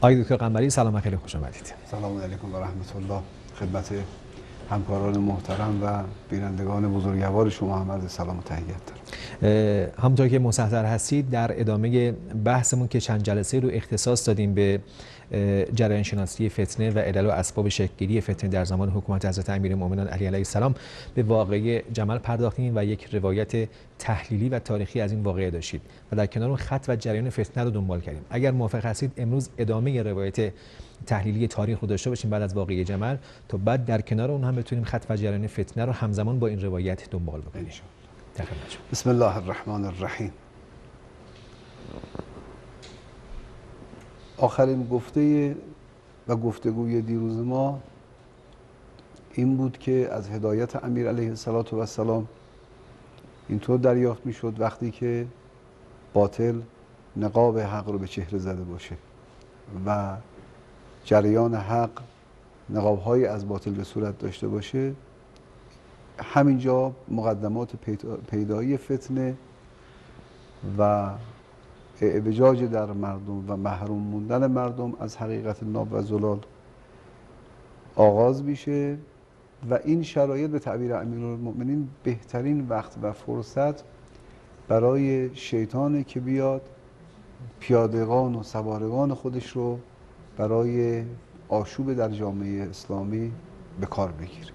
آقای دکتر قنبری سلام و خیلی خوش آمدید. سلام علیکم و رحمت الله. خدمت همکاران محترم و بینندگان بزرگوار شما هم عرض سلام و تحیت دارم. همونطور که مستحضر هستید در ادامه بحثمون که چند جلسه رو اختصاص دادیم به جریان شناسی فتنه و علل و اسباب شکل‌گیری فتنه در زمان حکومت حضرت امیرالمومنین علی علیه السلام به واقعه جمل پرداختیم و یک روایت تحلیلی و تاریخی از این واقعه داشتید و در کنار اون خط و جریان فتنه رو دنبال کردیم. اگر موافق هستید امروز ادامه روایت تحلیلی تاریخ رو داشته باشیم بعد از واقعه جمل، تا بعد در کنار اون هم بتونیم خط و جریان فتنه رو همزمان با این روایت دنبال بکنیم. بسم الله الرحمن الرحیم. آخرین گفته و گفتگوی دیروز ما این بود که از هدایت امیر علیه السلام اینطور دریافت می شد وقتی که باطل نقاب حق رو به چهره زده باشه و جریان حق نقاب‌هایی از باطل به صورت داشته باشه، همینجا مقدمات پیدایی فتنه و اعوجاج در مردم و محروم موندن مردم از حقیقت ناب و زلال آغاز میشه و این شرایط به تعبیر امیرالمؤمنین بهترین وقت و فرصت برای شیطانه که بیاد پیادگان و سوارگان خودش رو برای آشوب در جامعه اسلامی به کار بگیره.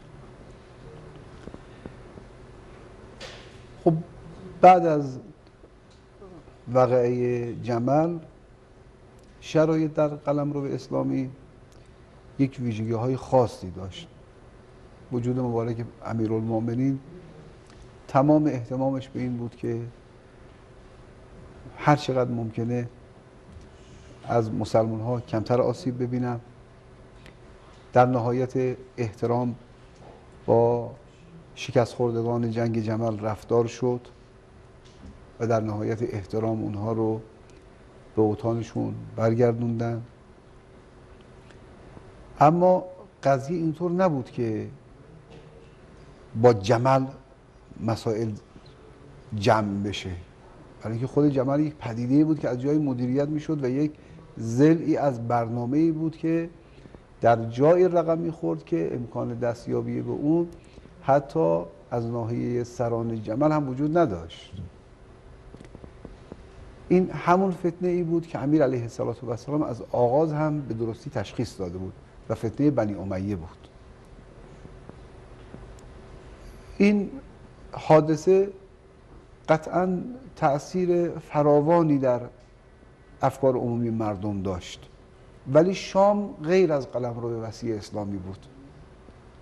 خب بعد از واقعه جمل شرایط در قلمرو اسلامی یک ویژگی های خاصی داشت. وجود مبارک امیرالمؤمنین تمام اهتمامش به این بود که هر چقدر ممکنه از مسلمان ها کمتر آسیب ببینن. در نهایت احترام با شکست خوردگان جنگ جمل رفتار شد و در نهایت احترام اونها رو به اوطانشون برگردوندن. اما قضیه اینطور نبود که با جمل مسائل جمع بشه، برای اینکه خود جمل یک پدیده بود که از جای مدیریت میشد و یک ضلعی از برنامه‌ای بود که در جای رقم میخورد که امکان دستیابی به اون حتی از ناحیه سران جمل هم وجود نداشت. این همون فتنه ای بود که امیر علیه السلام از آغاز هم به درستی تشخیص داده بود و فتنه بنی امیه بود. این حادثه قطعاً تأثیر فراوانی در افکار عمومی مردم داشت، ولی شام غیر از قلمرو وسیع اسلامی بود.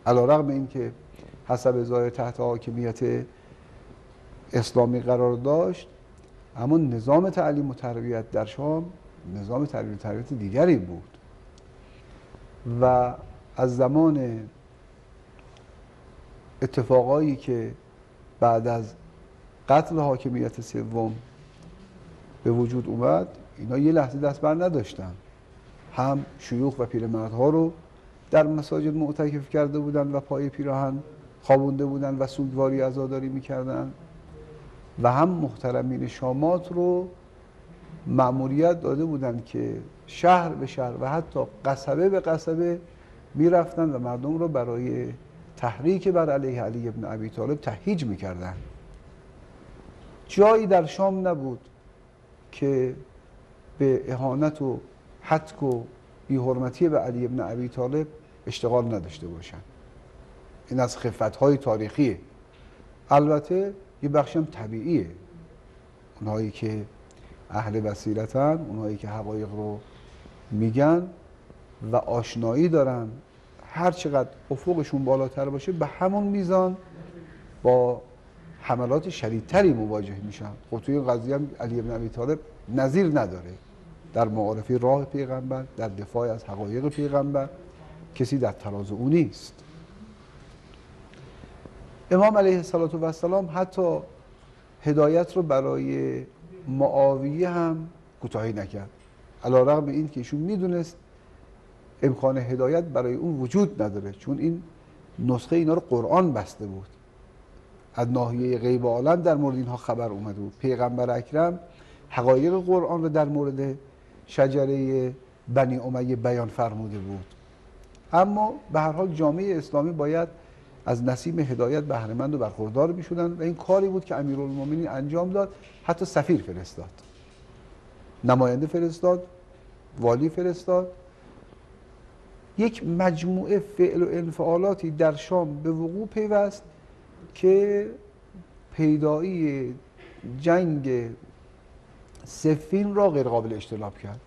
علیرغم اینکه حسب ظاهر تحت حاکمیت اسلامی قرار داشت، اما نظام تعلیم و تربیت در شام نظام تعلیم و تربیت دیگری بود و از زمان اتفاقایی که بعد از قتل حاکمیت سوم به وجود اومد، اینا یه لحظه دست بر نداشتن. هم شیوخ و پیرمردها رو در مساجد معتکف کرده بودن و پای پیراهن خوابونده بودن و سوگواری عزاداری میکردن و هم محترمین شامات رو مأموریت داده بودن که شهر به شهر و حتی قصبه به قصبه میرفتن و مردم رو برای تحریک بر علیه علی ابن ابی طالب تهییج میکردن. جایی در شام نبود که به اهانت و حتک و بی‌حرمتی به علی ابن ابی طالب اشتغال نداشته باشن. این از خفت‌های تاریخیه. البته یه بخشی هم طبیعیه. اونهایی که اهل بصیرتن، اونهایی که حقایق رو میگن و آشنایی دارن، هر چقدر افقشون بالاتر باشه به همون میزان با حملات شدیدتری مواجه میشن. خب توی این قضیه هم علی ابن ابی طالب نظیر نداره. در معارفه راه پیغمبر، در دفاع از حقایق پیغمبر کسی در تراز او نیست. امام علیه السلام حتی هدایت رو برای معاویه هم کوتاهی نکرد، علیرغم این که ایشون میدونست امکان هدایت برای اون وجود نداره، چون این نسخه اینا رو قرآن بسته بود. از ناحیه غیب عالم در مورد اینها خبر اومده بود. پیغمبر اکرم حقایق قرآن رو در مورد شجره بنی امیه بیان فرموده بود. اما به هر حال جامعه اسلامی باید از نسیم هدایت بهره‌مند و برخوردار می‌شدن و این کاری بود که امیرالمومنین انجام داد. حتی سفیر فرستاد، نماینده فرستاد، والی فرستاد. یک مجموعه فعل و انفعالاتی در شام به وقوع پیوست که پیدایی جنگ صفین را غیر قابل اجتناب کرد.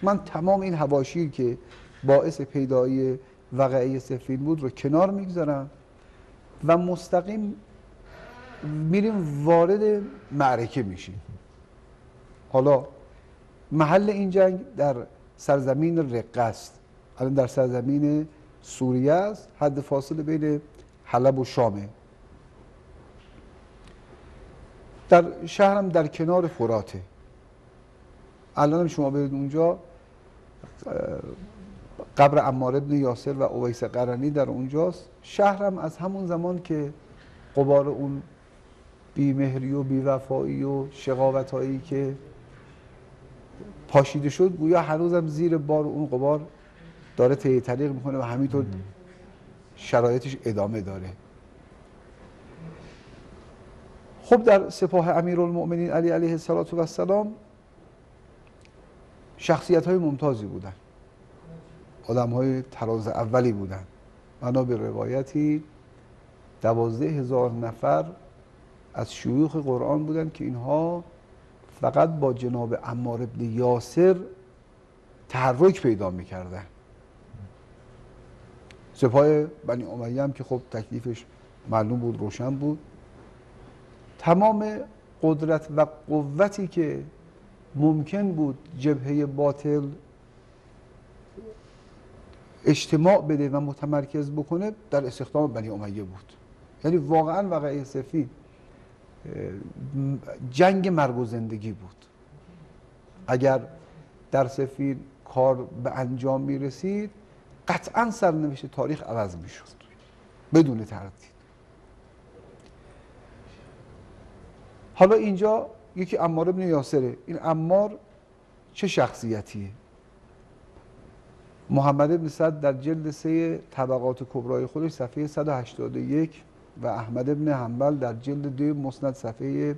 من تمام این حواشی که باعث پیدایی وقعه صفین بود رو کنار میگذارم و مستقیم میریم وارد معرکه میشیم. حالا محل این جنگ در سرزمین رقه است، الان در سرزمین سوریه است، حد فاصله بین حلب و شامه. در شهرم در کنار فراته. الان هم شما برید اونجا، قبر عمار ابن یاسر و اویس قرنی در اونجاست. شهرم از همون زمان که غبار اون بیمهری و بیوفایی و شقاوتایی که پاشیده شد گویا هنوزم زیر بار اون غبار داره طی طریق میکنه و همینطور شرایطش ادامه داره. خب در سپاه امیرالمؤمنین علی علیه السلام شخصیت‌های ممتازی بودن، آدم‌های تراز اولی بودن. بنا به روایتی 12,000 نفر از شیوخ قرآن بودن که اینها فقط با جناب عمار ابن یاسر تحرک پیدا می‌کردن. سپاه بنی امیه هم که خب تکلیفش معلوم بود، روشن بود. تمام قدرت و قوتی که ممکن بود جبهه باطل اجتماع بده و متمرکز بکنه در استخدام بنی امیه بود. یعنی واقعا وقعه صفین جنگ مرگ و زندگی بود. اگر در صفین کار به انجام می رسید قطعا سرنوشت تاریخ عوض می شد بدون تردید. حالا اینجا یکی عمار ابن یاسره. این عمار چه شخصیتیه؟ محمد ابن سعد در جلد 3 طبقات کبرای خودش صفحه 181 و احمد ابن حنبل در جلد 2 مسند صفحه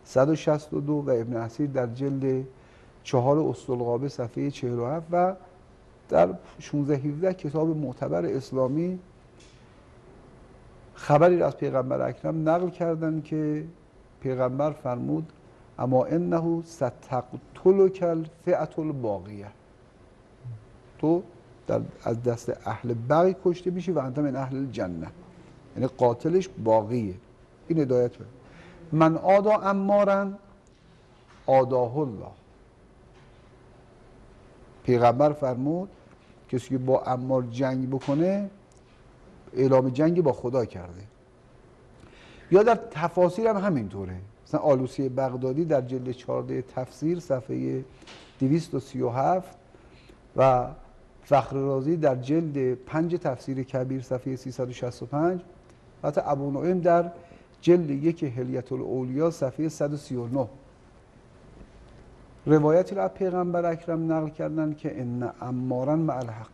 162 و ابن اسیر در جلد 4 اسطلغابه صفحه 47 و در 16-17 کتاب معتبر اسلامی خبری از پیغمبر اکرم نقل کردند که پیغمبر فرمود اما انه ستقتلک الفئة الباقیه، تو از دست اهل بغی کشته میشی و انت من اهل الجنه. یعنی قاتلش باقیه. این هدایت بود. من آدا عمارا آداه الله. پیغمبر فرمود کسی که با عمار جنگ بکنه اعلام جنگ با خدا کرده. یا در تفاسیر هم همینطوره. مثلا آلوسی بغدادی در جلد 14 تفسیر صفحه 237 و فخر رازی در جلد 5 تفسیر کبیر صفحه 365 و حتی ابو نعیم در جلد 1 حلیة الاولیا صفحه 139 روایتی را از پیغمبر اکرم نقل کردن که ان عمارا مع الحق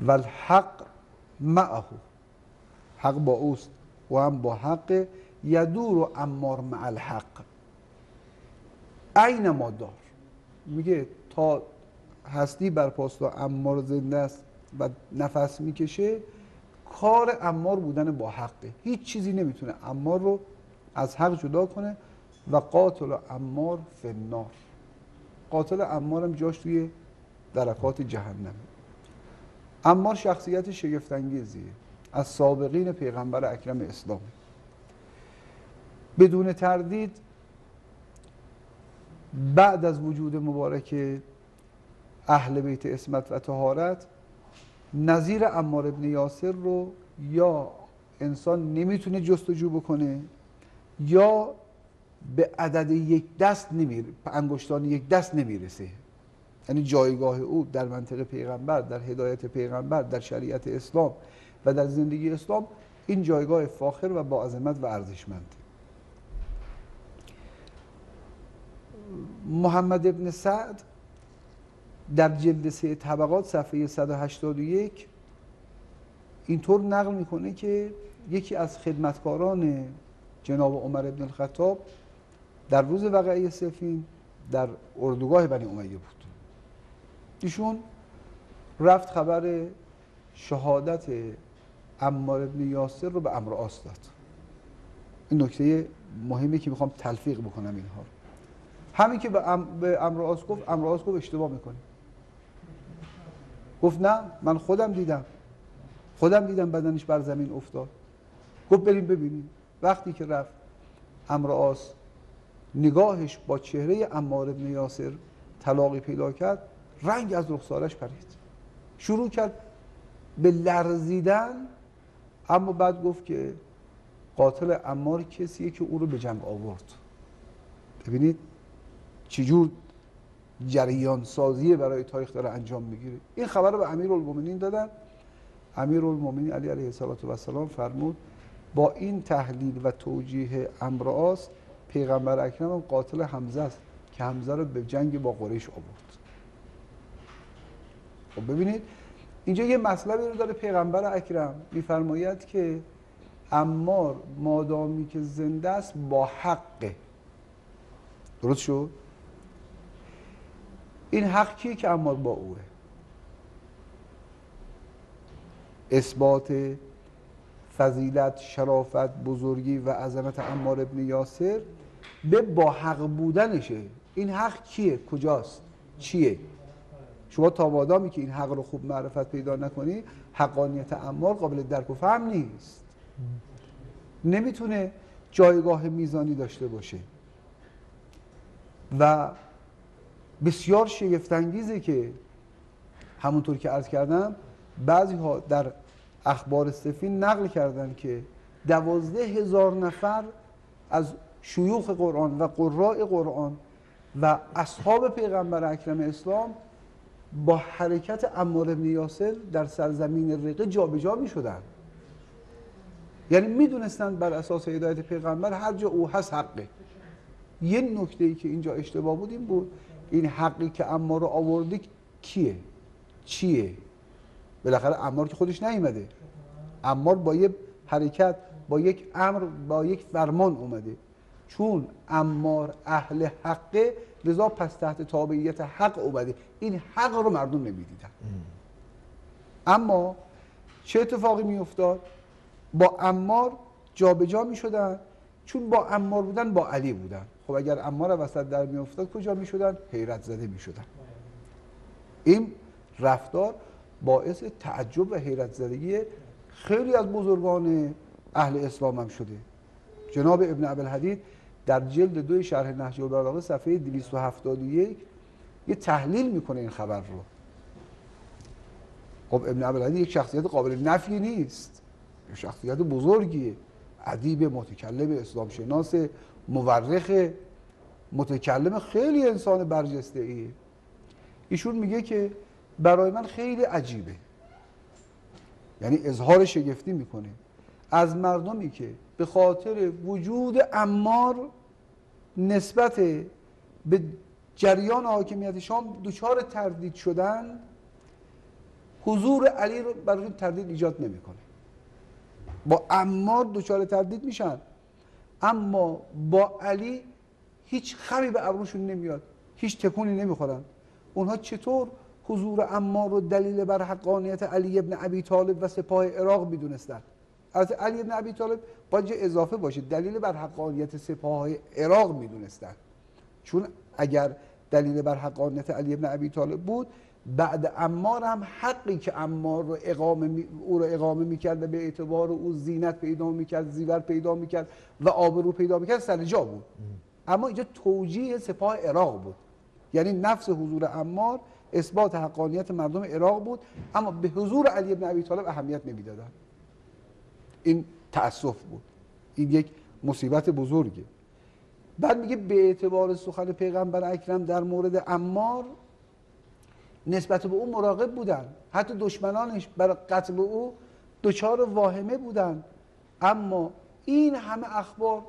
و الحق معه، حق با اوست و هم با حق. یدور عمار مع الحق اینما دار. میگه تا هستی برپاست و عمار زنده است و نفس میکشه، کار عمار بودن با حقه. هیچ چیزی نمیتونه عمار رو از حق جدا کنه. و قاتل عمار فی النار، قاتل عمار هم جاش توی درکات جهنم. عمار شخصیت شگفت انگیزیه، از سابقین پیغمبر اکرم اسلام. بدون تردید بعد از وجود مبارک اهل بیت عصمت و طهارت نظیر عمار ابن یاسر رو یا انسان نمیتونه جستجو بکنه یا به عدد یک دست نمیره، انگشتان یک دست نمیرسه. یعنی جایگاه او در منطقه پیغمبر، در هدایت پیغمبر، در شریعت اسلام و در زندگی اسلام، این جایگاه فاخر و با عظمت و ارزشمند. محمد ابن سعد در جلد 3 طبقات صفحه 181 اینطور نقل میکنه که یکی از خدمتکاران جناب عمر بن الخطاب در روز وقعه صفین در اردوگاه بنی امیه بود. ایشون رفت خبر شهادت عمار بن یاسر رو به عمرو عاص داد. این نکته مهمی که میخوام تلفیق بکنم اینها رو. همین که به عمرو عاص گفت، عمرو عاص گفت اشتباه میکنی. گفت نه، من خودم دیدم بدنش بر زمین افتاد. گفت بریم ببینیم. وقتی که رفت، عمرو عاص نگاهش با چهره عمار بن یاسر تلاقی پیدا کرد، رنگ از رخسارش پرید، شروع کرد به لرزیدن، اما بعد گفت که قاتل عمار کسیه که او رو به جنگ آورد. ببینید چجور جریان سازی برای تاریخ داره انجام میگیره. این خبر رو به امیرالمومنین دادن. امیرالمومنین علی علیه السلام فرمود با این تحلیل و توجیه عمرو عاص پیغمبر اکرم قاتل حمزه است که حمزه رو به جنگ با قریش آورد. خب ببینید اینجا یه مطلبی رو داره پیغمبر اکرم میفرماید که عمار مادامی که زنده است با حقه. درست شد؟ این حق کیه که عمار با اوه؟ اثبات فضیلت، شرافت، بزرگی و عظمت عمار ابن یاسر به با حق بودنشه. این حق کیه؟ کجاست؟ چیه؟ شما تا مادامی که این حق رو خوب معرفت پیدا نکنی، حقانیت عمار قابل درک و فهم نیست. نمیتونه جایگاه میزانی داشته باشه و بسیار شگفت‌انگیزه که همونطور که عرض کردم بعضی ها در اخبار صفین نقل کردن که 12,000 نفر از شیوخ قرآن و قراء قرآن و اصحاب پیغمبر اکرم اسلام با حرکت عمار بن یاسر در سرزمین رقه جابجا می شدن. یعنی می دونستن بر اساس هدایت پیغمبر هر جا او هست حقه. یه نکته‌ای که اینجا اشتباه بود این بود، این حقی که عمار رو آورده کیه؟ چیه؟ بالاخره عمار که خودش نیومده. عمار با یه حرکت، با یک امر، با یک فرمان اومده. چون عمار اهل حقه لذا پس تحت تابعیت حق اومده. این حق رو مردم نمیدیدن. اما چه اتفاقی میافتاد؟ با عمار جابجا میشدن، چون با عمار بودن با علی بودن. خب اگر عمار وسط در میافتاد کجا میشدن؟ حیرت زده میشدن. این رفتار باعث تعجب و حیرت زدگی خیلی از بزرگان اهل اسلام هم شده. جناب ابن ابوالحدید در جلد 2 شرح نهج البلاغه صفحه 271 یه تحلیل میکنه این خبر رو. خب ابن ابوالحدید یک شخصیت قابل نفی نیست، یک شخصیت بزرگیه، ادیب، متکلم، اسلام شناس، مورخ، متکلم، خیلی انسان برجسته ایه. ایشون میگه که برای من خیلی عجیبه، یعنی اظهار شگفتی میکنه از مردمی که به خاطر وجود عمار نسبت به جریان حاکمیت شام دچار تردید شدن، حضور علی رو برای تردید ایجاد نمیکنه. با عمار دچار تردید میشن، اما با علی هیچ خمی به ابروشون نمیاد، هیچ تکونی نمیخورن. اونها چطور حضور عمار رو دلیل بر حقانیت علی ابن ابی طالب و سپاه عراق میدونستن؟ از علی ابن ابی طالب باید اضافه باشه دلیل بر حقانیت سپاه عراق میدونستن، چون اگر دلیل بر حقانیت علی ابن ابی طالب بود، بعد عمار هم حقی که عمار رو اقامه میکرد و به اعتبار او زینت پیدا میکرد، زیور پیدا میکرد و آبرو پیدا میکرد سر جا بود. اما اینجا توجیه سپاه عراق بود، یعنی نفس حضور عمار اثبات حقانیت مردم عراق بود، اما به حضور علی ابن ابی طالب اهمیت نمیدادن. این تأسف بود، این یک مصیبت بزرگه. بعد میگه به اعتبار سخن پیغمبر اکرم در مورد عمار نسبت به او مراقب بودن، حتی دشمنانش برای قتل او دچار واهمه بودن، اما این همه اخبار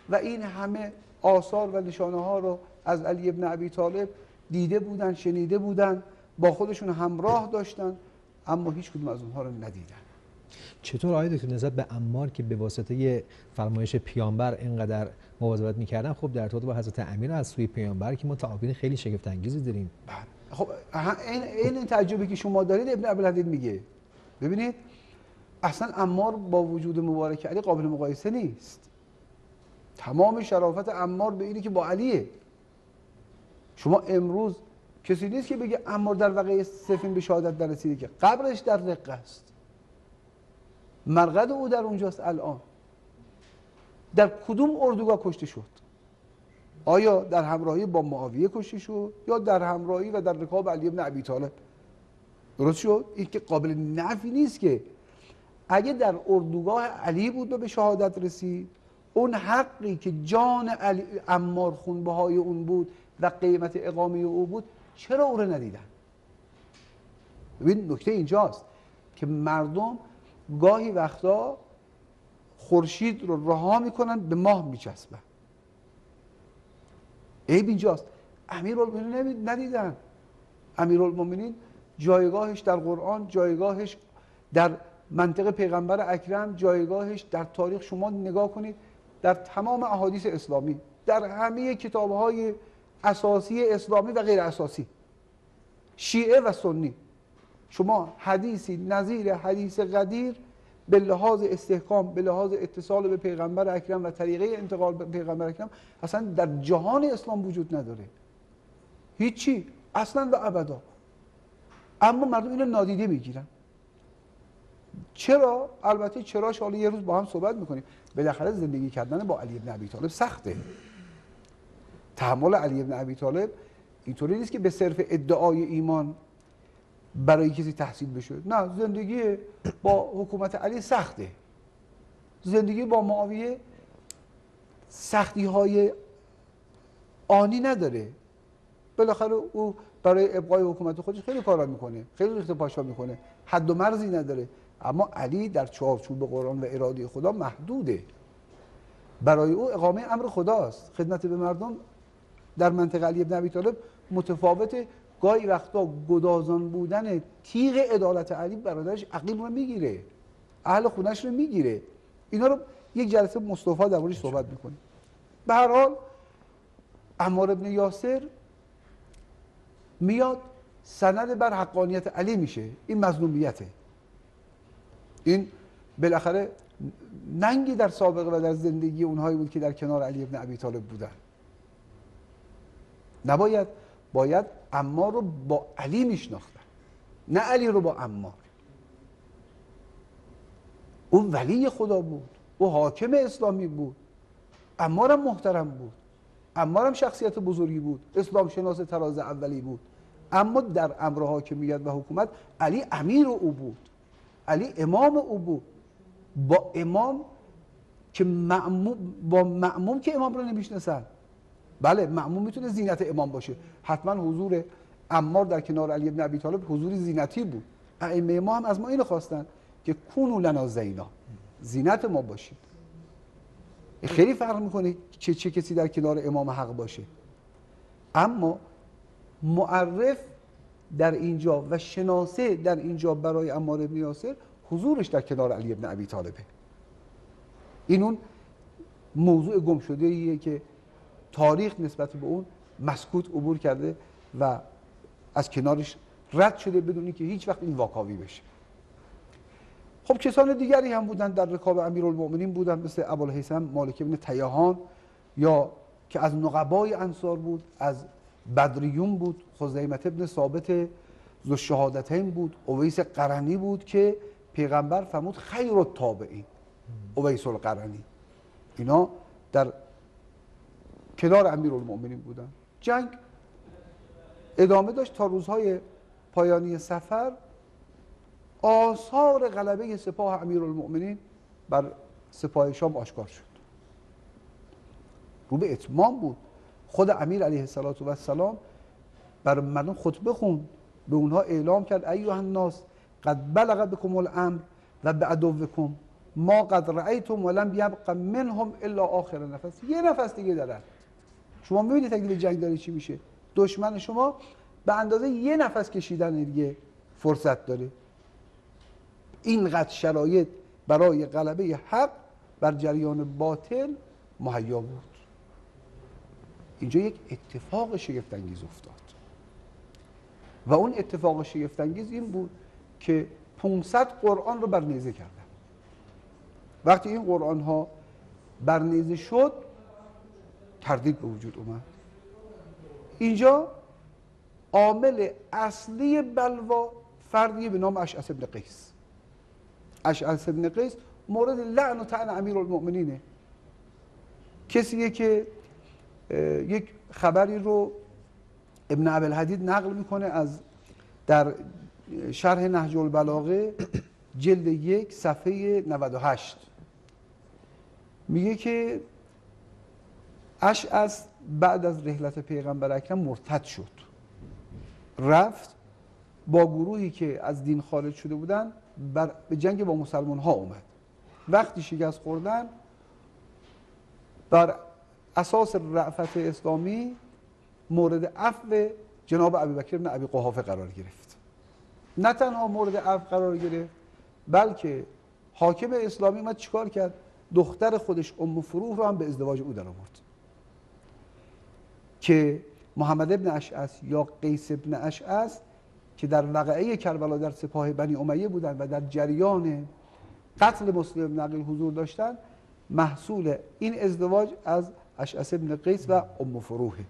و این همه آثار و نشانه ها رو از علی ابن ابی طالب دیده بودن، شنیده بودن با خودشون همراه داشتن، اما هیچ کدوم از اونها رو ندیدن. چطور آقای دکتر نسبت به عمار که به واسطه فرمایش پیامبر اینقدر مواظبت میکردن، خب در ارتباط با حضرت امیر از سوی پیامبر که ما تعابیر خیلی شگفت انگیزی داریم. خب این تعجبی که شما دارید ابن ابوالحدید میگه. ببینید اصلا عمار با وجود مبارک علی قابل مقایسه نیست. تمام شرافت عمار به اینه که با علیه. شما امروز کسی نیست که بگه عمار در واقع صفین به شهادت دررسیده، که قبرش در رقه است، مرقد او در اونجاست. الان در کدوم اردوگاه کشته شد؟ آیا در همراهی با معاویه کشته شد یا در همراهی و در رکاب علی بن ابی طالب؟ درست شد؟ این که قابل نفی نیست که اگه در اردوگاه علی بود و به شهادت رسید، اون حقی که جان علی عمار خونبهای اون بود و قیمت اقامه او بود، چرا او رو ندیدن؟ ببین نکته اینجاست که مردم گاهی وقتا خورشید رو رها میکنن به ماه میچسبن. عیب اینجاست. امیرالمومنین ندیدن. امیرالمومنین جایگاهش در قرآن، جایگاهش در منطق پیغمبر اکرم، جایگاهش در تاریخ، شما نگاه کنید در تمام احادیث اسلامی، در همه کتاب‌های اساسی اسلامی و غیر اساسی، شیعه و سنی، شما حدیثی نظیر حدیث قدیر به لحاظ استحکام، به لحاظ اتصال به پیغمبر اکرم و طریقه انتقال به پیغمبر اکرم اصلا در جهان اسلام وجود نداره. هیچی، اصلا و ابدا. اما مردم اینو نادیده میگیرن. چرا؟ البته چراش حالا یه روز با هم صحبت میکنیم. بالاخره زندگی کردن با علی بن ابی طالب سخته. تحمل علی بن ابی طالب اینطوری نیست که به صرف ادعای ایمان برای کسی تحصیل بشه. نه، زندگی با حکومت علی سخته. زندگی با معاویه سختی های آنی نداره. بالاخره او برای ابقای حکومت خودش خیلی کارا میکنه، خیلی ریخت پاشا میکنه، حد و مرزی نداره. اما علی در چارچوب قرآن و اراده خدا محدوده. برای او اقامه امر خداست. خدمت به مردم در منطقه علی بن ابی طالب متفاوته. گاهی وقتا گدازان بودن تیغ عدالت علی برادرش عقیل رو میگیره، اهل خونش رو میگیره. اینا رو یک جلسه مصطفی در موردش صحبت میکنیم. به هر حال عمار بن یاسر میاد سند بر حقانیت علی میشه. این مظلومیته. این بالاخره ننگی در سابقه و در زندگی اونهایی بود که در کنار علی بن ابی طالب بودن. باید عمار رو با علی میشناختن، نه علی رو با عمار. او ولی خدا بود، او حاکم اسلامی بود، عمار هم محترم بود، عمار هم شخصیت بزرگی بود، اسلام شناس تراز اولی بود. اما در امر حاکمیت و حکومت علی امیر او بود، علی امام او بود. با امام که مأموم که امام رو نمیشناسن. بله، مأموم میتونه زینت امام باشه. حتما حضور عمار در کنار علی بن ابی طالب حضوری زینتی بود. ائمه ما هم از ما اینو خواستن که کونوا لنا زینا، زینت ما باشید. خیلی فرق میکنه چه کسی در کنار امام حق باشه. اما معرف در اینجا و شناسه در اینجا برای عمار بن یاسر حضورش در کنار علی بن ابی طالبه. این اون موضوع گم شده ایه که تاریخ نسبت به اون مسکوت عبور کرده و از کنارش رد شده بدون که هیچ وقت این واکاوی بشه. خب کسان دیگری هم بودن در رکاب امیرالمومنین بودن، مثل ابوالهیثم مالک بن تیهان، یا که از نقبای انصار بود، از بدریون بود، خزیمة بن ثابت ذوالشهادتین بود، اویس قرنی بود که پیغمبر فرمود خیر التابعین، اویس القرنی. اینا در کنار امیرالمومنین بودن. جنگ ادامه داشت تا روزهای پایانی سفر. آثار غلبه سپاه امیرالمومنین بر سپاه شام آشکار شد. رو به اتمام بود. خود امیر علیه السلام بر مردم خطبه خوند، به اونها اعلام کرد ایها الناس قد بلغ بكم الامر و بعدوکم ما قد رأیتم ولم یبق منهم الا آخر نفس. یه نفس دیگه دارن. شما میبینید تکلیف جنگ داره چی میشه. دشمن شما به اندازه یه نفس کشیدن دیگه فرصت داره. اینقدر شرایط برای غلبه حق بر جریان باطل مهیا بود. اینجا یک اتفاق شگفت‌انگیز افتاد و اون اتفاق شگفت‌انگیز این بود که 500 قرآن رو برنیزه کردن. وقتی این قرآن ها برنیزه شد تردید به وجود اومد. اینجا عامل اصلی بلوا فردی به نام اشعث بن قیس. اشعث بن قیس مورد لعن و طعن امیرالمؤمنینه. کسیه که یک خبری رو ابن ابی‌الحدید نقل میکنه از در شرح نهج البلاغه جلد 1 صفحه 98. میگه که اشعث بعد از رحلت پیغمبر اکرم مرتد شد، رفت با گروهی که از دین خارج شده بودن به جنگ با مسلمان ها اومد. وقتی شکست خوردن بر اساس رأفت اسلامی مورد عفو جناب ابوبکر بن ابی قحافه قرار گرفت. نه تنها مورد عفو قرار گرفت بلکه حاکم اسلامی اومد چیکار کرد؟ دختر خودش ام فروح رو هم به ازدواج او در آورد که محمد ابن اشعث یا قیس ابن اشعث که در وقعه کربلا در سپاه بنی امیه بودن و در جریان قتل مسلم بن عقیل حضور داشتن، محصول این ازدواج از اشعث ابن قیس و ام فروحه.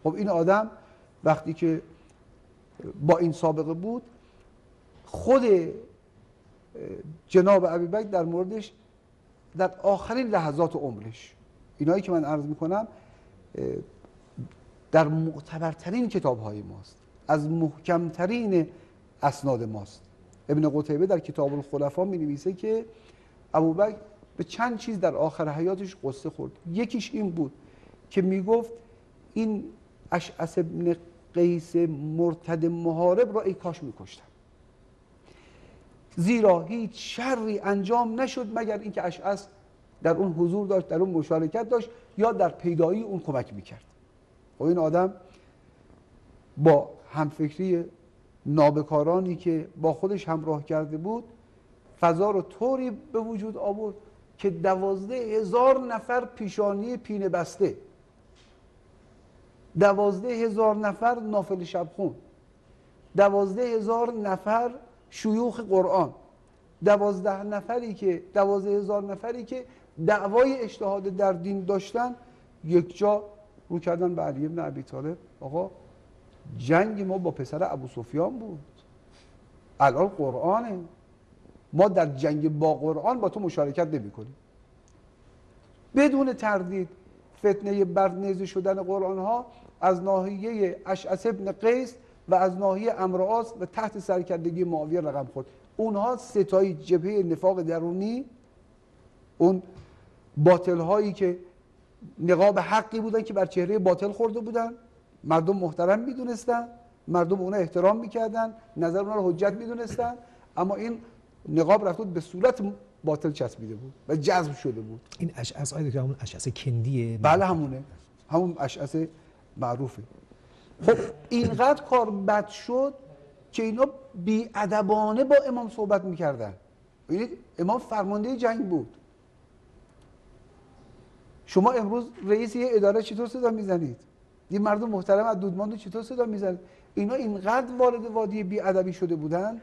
خب این آدم وقتی که با این سابقه بود، خود جناب ابوبکر در موردش در آخرین لحظات عمرش، اینایی که من عرض میکنم در معتبرترین کتاب‌های ماست، از محکمترین اسناد ماست. ابن قتیبه در کتاب الخلفا می‌نویسه که ابوبکر به چند چیز در آخر حیاتش قصه خورد. یکیش این بود که میگفت این اشعث ابن قیس مرتد محارب را ای کاش میکشتم، زیرا هیچ شری انجام نشد مگر اینکه اشعث در اون حضور داشت، در اون مشارکت داشت یا در پیدایی اون کمک میکرد. و این آدم با همفکری نابکارانی که با خودش همراه کرده بود فضا رو طوری به وجود آورد که 12,000 نفر پیشانی پینه بسته، 12,000 نفر نافل شبخون، 12,000 نفر شیوخ قرآن، 12,000 نفری که دعوای اجتهاد در دین داشتن یک جا رو کردن به علی بن ابی طالب. آقا جنگ ما با پسر ابو سفیان بود، الان قرآنه، ما در جنگ با قرآن با تو مشارکت نمی کنیم. بدون تردید فتنه برنیزه شدن قرآن ها از ناحیه اشعث ابن قیس و از ناحیه عمرو عاص و تحت سرکردگی معاویه رقم خورد. اونها ستایی جبهه نفاق درونی، اون باطل هایی که نقاب حقی بودن که بر چهره باطل خورده بودن، مردم محترم میدونستن، مردم اونا احترام میکردن، نظر اونا رو حجت میدونستن، اما این نقاب رفت به صورت باطل چسبیده بود و جذب شده بود. این اشعث آیده که همون اشعث کندیه؟ بله همونه، همون اشعث معروفه. خب اینقدر کار بد شد که اینا بی‌ادبانه با امام صحبت میکردن. امام فرمانده جنگ بود. شما امروز رئیس یه اداره چطور صدا میزنید؟ یه مردم محترم از دودمان چطور صدا میزنید؟ اینا اینقدر وارد وادی بی‌ادبی شده بودن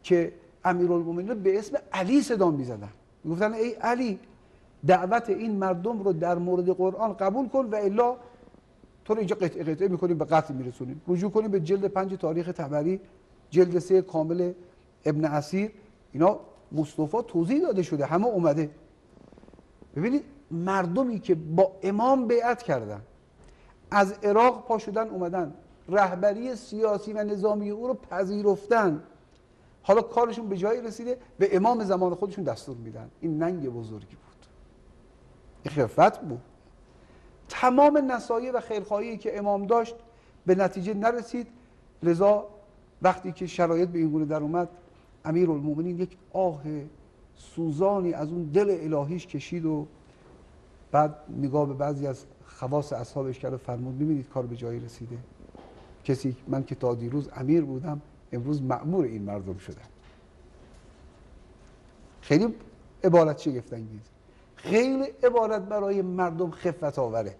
که امیرالمومنین به اسم علی صدا میزدن. میگفتن ای علی، دعوت این مردم رو در مورد قرآن قبول کن و الا تو رو اینجا قطعه قطعه میکنیم، به قتل میرسونیم. رجوع کنیم به جلد 5 تاریخ طبری، جلد 3 کامل ابن اسیر. اینا مصطفی توضیح داده شده، همه اومده. ببینید مردمی که با امام بیعت کردن، از عراق پا شدن اومدن، رهبری سیاسی و نظامی او رو پذیرفتن، حالا کارشون به جایی رسیده به امام زمان خودشون دستور میدن. این ننگ بزرگی بود، این خفت بود. تمام نصایح و خیرخواهی که امام داشت به نتیجه نرسید. لذا وقتی که شرایط به این گونه در اومد، امیرالمومنین یک آه سوزانی از اون دل الهیش کشید و بعد نگاه به بعضی از خواص اصحابش کرد و فرمود ببینید کار به جایی رسیده. کسی من که تا دیروز امیر بودم امروز مأمور این مردم شدم. خیلی عبارت شگفت‌انگیز، خیلی عبارت برای مردم خفت آوره.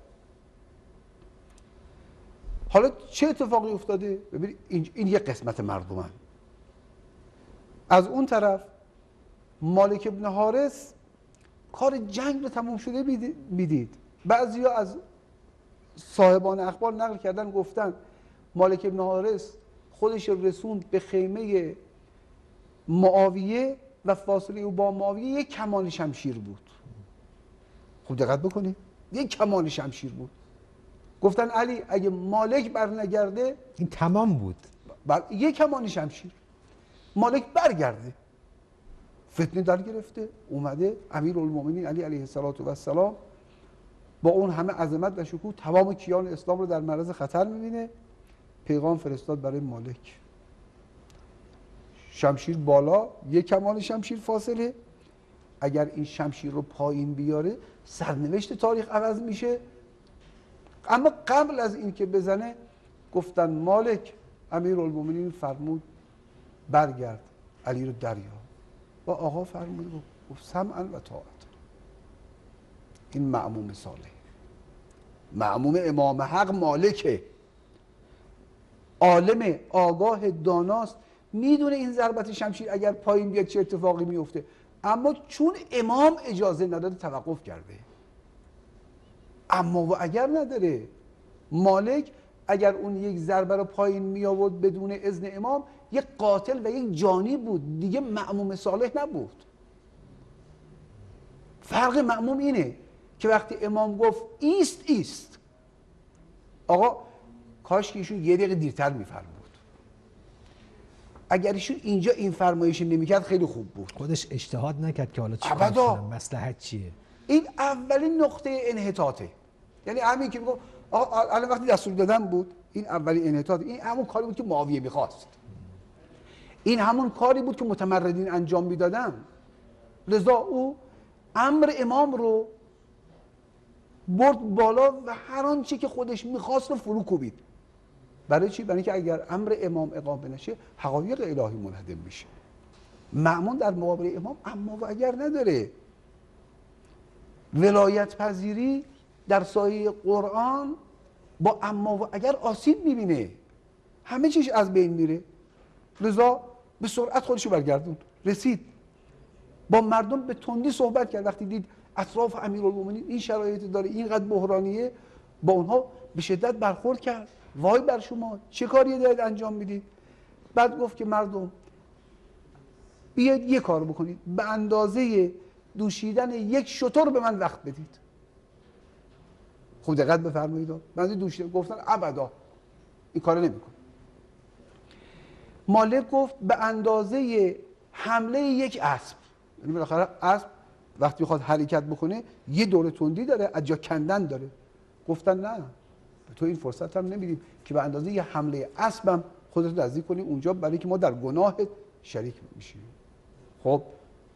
حالا چه اتفاقی افتاده؟ ببینید این یه قسمت مردمن. از اون طرف مالک ابن حارث کار جنگ رو تموم شده میدید. بعضیا از صاحبان اخبار نقل کردن گفتن مالک ابن حارث خودش رسوند به خیمه معاویه و فاصله او با معاویه یک کمان شمشیر بود. خوب دقت بکنید، یک کمان شمشیر بود. گفتن علی اگه مالک برنگرده، این تمام بود، یک کمان شمشیر، مالک برگرده. فتنه در گرفته، اومده امیرالمومنین علی علیه السلام با اون همه عظمت و شکوه تمام کیان اسلام رو در معرض خطر میبینه. پیغام فرستاد برای مالک، شمشیر بالا، یک کمان شمشیر فاصله، اگر این شمشیر رو پایین بیاره سرنوشت تاریخ عوض میشه. اما قبل از این که بزنه گفتن مالک امیرالمومنین فرمود برگرد علی رو دریا. و آقا فرمود گفت سمعا و طاعت. این مأموم صالح، مأموم امام حق مالکه، عالم آگاه داناست، میدونه این ضربت شمشیر اگر پایین بیاد چه اتفاقی میفته، اما چون امام اجازه نداده توقف کرده. اما و اگر نداره، مالک اگر اون یک ضربه رو پایین می آورد بدون اذن امام، یک قاتل و یک جانی بود، دیگه مأموم صالح نبود. فرق مأموم اینه که وقتی امام گفت ایست، آقا کاش که ایشون یه دقیقه دیرتر میفرمود. اگر ایشون اینجا این فرمایش نمیکرد خیلی خوب بود. خودش اجتهاد نکرد که حالا چیکار کنم، مصلحت چیه. این اولین نقطه انحطاطه. یعنی همین که میگم آقا الان وقتی دستور دادن بود، این اولین انحطاط، این همون کاری بود که معاویه میخواست، این همون کاری بود که متمردین انجام میدادن. لذا او امر امام رو برد بالا و هر آنچه که خودش میخواست رو فرو کوبید. برای چی؟ برای اینکه اگر امر امام اقامه نشه حقایق الهی منهدم میشه. مأمون در مقابل امام اما و اگر نداره. ولایت پذیری در سایه قرآن با اما و اگر آسیب میبینه، همه چیش از بین میره. لذا به سرعت خودشو برگردون، رسید با مردم به تندی صحبت کرد. وقتی دید اطراف امیرالمومنین این شرایط داره، اینقدر بحرانیه، با اونها به شدت برخورد کرد. وای بر شما، چه کاری دارید انجام میدید؟ بعد گفت که مردم بیاید یه کار بکنید، به اندازه دوشیدن یک شتر به من وقت بدید. خود دقت بفرمایید، من دوشیدن گفتن ابدا این کارو نمیکنه. مالک گفت به اندازه حمله یک اسب. یعنی بالاخره اسب وقتی میخواد حرکت بکنه یه دور تندی داره، از جا کندن داره. گفتن نه، تو این فرصت هم نمیدیم که به اندازه یه حمله اسبم خودت نزدیک کنی اونجا، برای که ما در گناه شریک میشیم. خب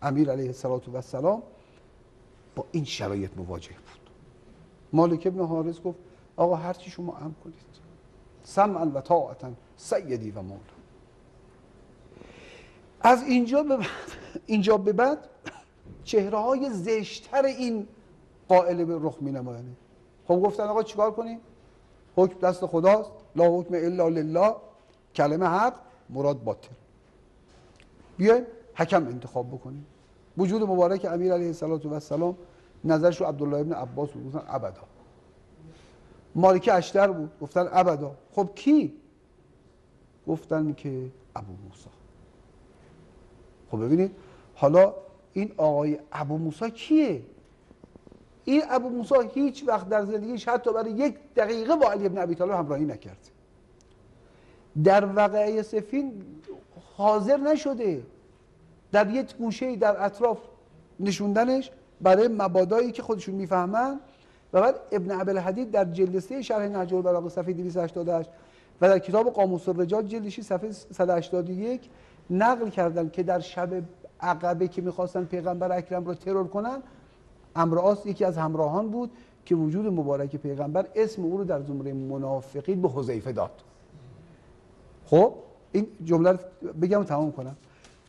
امیر علیه السلام با این شرایط مواجه بود. مالک ابن حارث گفت آقا هر چی شما امر کنید، سمعا و طاعتا سیدی و مولا. از اینجا به بعد چهره های زشتر این قائل به رخ می نمایانه. خب گفتن آقا چیکار کنیم؟ حکم دست خداست، لا حکم الا لله، کلمه حق مراد باطل. بیایم حکم انتخاب بکنیم. وجود مبارک امیر علیه السلام نظرش رو عبدالله ابن عباس بود، گفتن ابدا. مالک اشتر بود، گفتن ابدا. خب کی؟ گفتن که ابو موسی. خب ببینید حالا این آقای ابو موسی کیه؟ این ابو موسی هیچ وقت در زندگیش حتی برای یک دقیقه با علی ابن ابی طالب همراهی نکرد. در وقعه صفین حاضر نشده، در یک گوشه در اطراف نشوندنش برای مبادایی که خودشون میفهمن. و بعد ابن ابوالحدید در جلد 3 شرح نهج البلاغه صفحه 288 و در کتاب قاموس الرجال جلد 6 صفحه 181 نقل کردن که در شب عقبه که میخواستن پیغمبر اکرم رو ترور کنن، عمرو عاص یکی از همراهان بود که وجود مبارک پیغمبر اسم او رو در زمره منافقین به حذیفه داد. خب این جمله رو بگم و تمام کنم.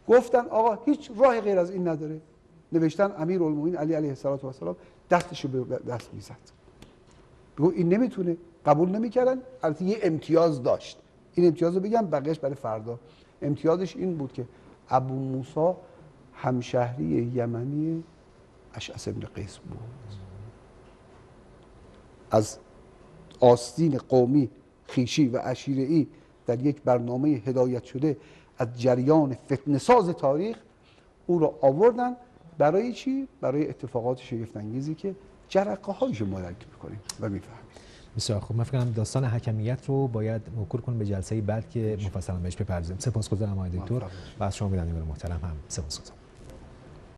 گفتن آقا هیچ راه غیر از این نداره. نوشتن امیرالمومنین علی علیه السلام دستشو به دست میزد، بگو این نمیتونه، قبول نمیکردن. البته یه امتیاز داشت، این امتیاز رو بگم بقیه‌اش برای فردا. امتیازش این بود که ابو موسی همشهری یمنی اشعث ابن قیس بود. از آستین قومی، خویشی و عشیره‌ای در یک برنامه هدایت شده از جریان فتنه ساز تاریخ او را آوردن. برای چی؟ برای اتفاقات شگفت انگیزی که جرقه هایشو ما درک می‌کنیم و می‌فهمیم. بسیار خوب. من فکر کنم داستان حکمیت رو باید موکول کنیم به جلسه بعد که مفصلا بهش بپردازیم. سپاسگزارم آقای دکتر و از شما بینندگان محترم هم سپاسگزارم.